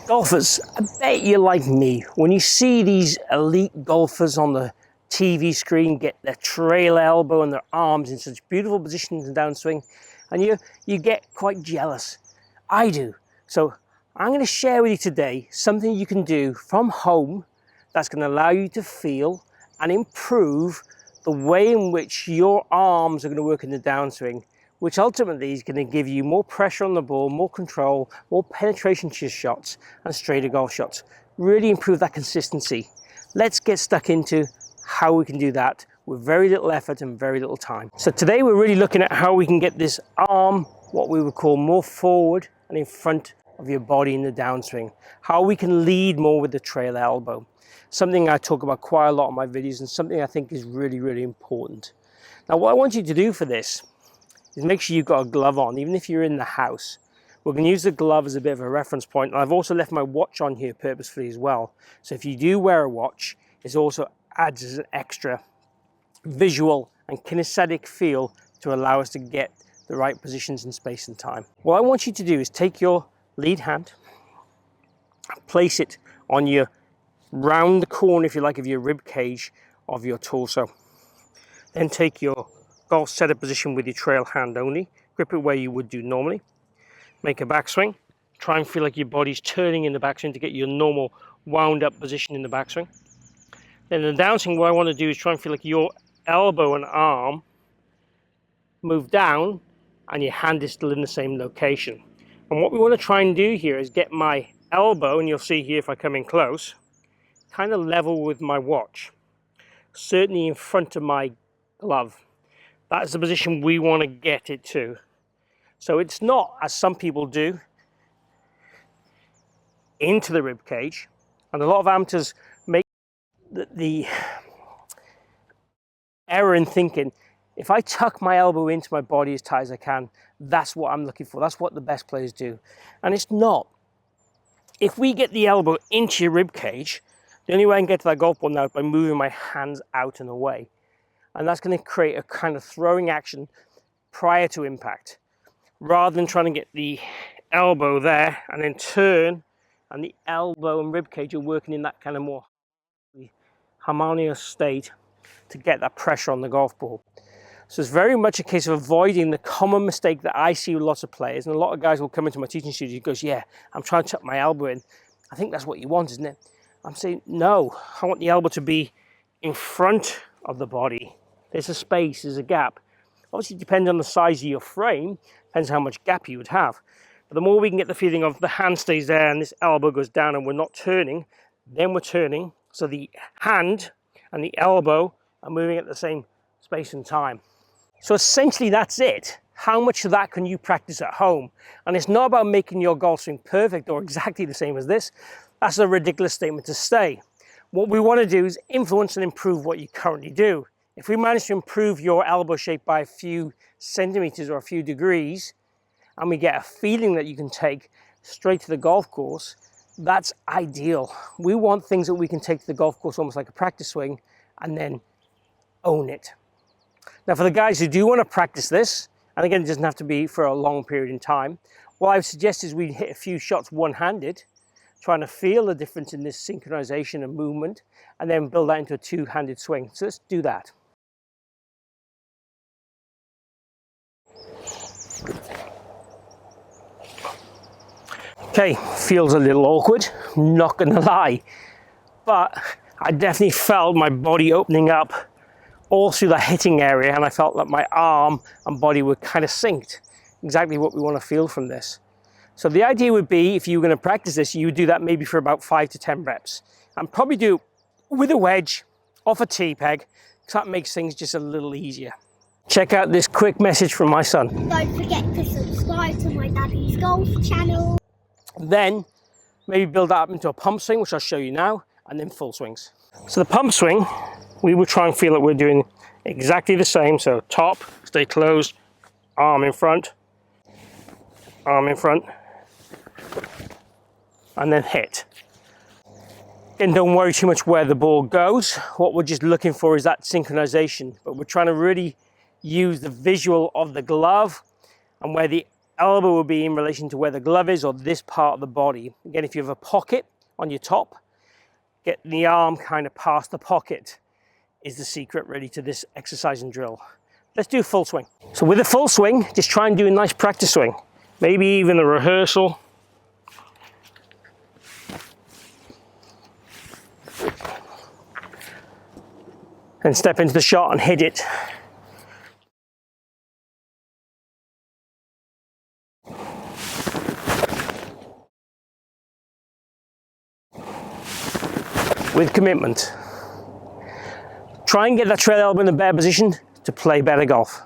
Golfers, I bet you're like me. When you see these elite golfers on the TV screen get their trail elbow and their arms in such beautiful positions in downswing, and you get quite jealous. I do. So I'm going to share with you today something you can do from home that's going to allow you to feel and improve the way in which your arms are going to work in the downswing, which ultimately is going to give you more pressure on the ball, more control, more penetration to your shots, and straighter golf shots. Really improve that consistency. Let's get stuck into how we can do that with very little effort and very little time. So today we're really looking at how we can get this arm, what we would call more forward and in front of your body in the downswing. How we can lead more with the trail elbow. Something I talk about quite a lot in my videos and something I think is really, really important. Now what I want you to do for this is make sure you've got a glove on, even if you're in the house. We're going to use the glove as a bit of a reference point. And I've also left my watch on here purposefully as well. So if you do wear a watch, it also adds as an extra visual and kinesthetic feel to allow us to get the right positions in space and time. What I want you to do is take your lead hand, place it on your round the corner, if you like, of your rib cage of your torso. Then take your golf setup position with your trail hand only. Grip it where you would do normally. Make a backswing. Try and feel like your body's turning in the backswing to get your normal wound up position in the backswing. Then in the downswing, what I want to do is try and feel like your elbow and arm move down and your hand is still in the same location. And what we want to try and do here is get my elbow, and you'll see here if I come in close, kind of level with my watch. Certainly in front of my glove. That's the position we want to get it to. So it's not, as some people do, into the rib cage. And a lot of amateurs make the error in thinking, if I tuck my elbow into my body as tight as I can, that's what I'm looking for. That's what the best players do. And it's not. If we get the elbow into your rib cage, the only way I can get to that golf ball now is by moving my hands out and away. And that's going to create a kind of throwing action prior to impact, rather than trying to get the elbow there and then turn, and the elbow and rib cage are working in that kind of more harmonious state to get that pressure on the golf ball. So it's very much a case of avoiding the common mistake that I see with lots of players, and a lot of guys will come into my teaching studio and goes, yeah, I'm trying to tuck my elbow in. I think that's what you want, isn't it? I'm saying, no, I want the elbow to be in front of the body. There's a space, there's a gap. Obviously, it depends on the size of your frame, depends how much gap you would have. But the more we can get the feeling of the hand stays there and this elbow goes down and we're not turning, then we're turning. So the hand and the elbow are moving at the same space and time. So essentially that's it. How much of that can you practice at home? And it's not about making your golf swing perfect or exactly the same as this. That's a ridiculous statement to say. What we want to do is influence and improve what you currently do. If we manage to improve your elbow shape by a few centimeters or a few degrees, and we get a feeling that you can take straight to the golf course, that's ideal. We want things that we can take to the golf course almost like a practice swing and then own it. Now for the guys who do want to practice this, and again it doesn't have to be for a long period in time, what I would suggest is we hit a few shots one-handed, trying to feel the difference in this synchronization and movement, and then build that into a two-handed swing. So let's do that. Okay, feels a little awkward, not gonna lie, but I definitely felt my body opening up all through the hitting area, and I felt that my arm and body were kind of synced. Exactly what we want to feel from this. So the idea would be, if you were going to practice this, you would do that maybe for about 5 to 10 reps, and probably do with a wedge off a tee peg, because that makes things just a little easier. Check out this quick message from my son. Don't forget to subscribe to my daddy's golf channel. Then maybe build that up into a pump swing, which I'll show you now, and then full swings. So the pump swing, we will try and feel that we're doing exactly the same. So top, stay closed, arm in front, and then hit. Again, don't worry too much where the ball goes. What we're just looking for is that synchronization, but we're trying to really use the visual of the glove and where the elbow will be in relation to where the glove is or this part of the body. Again, if you have a pocket on your top, getting the arm kind of past the pocket is the secret really to this exercise and drill. Let's do full swing. So with a full swing, just try and do a nice practice swing. Maybe even a rehearsal. And step into the shot and hit it. With commitment. Try and get that trail elbow in a better position to play better golf.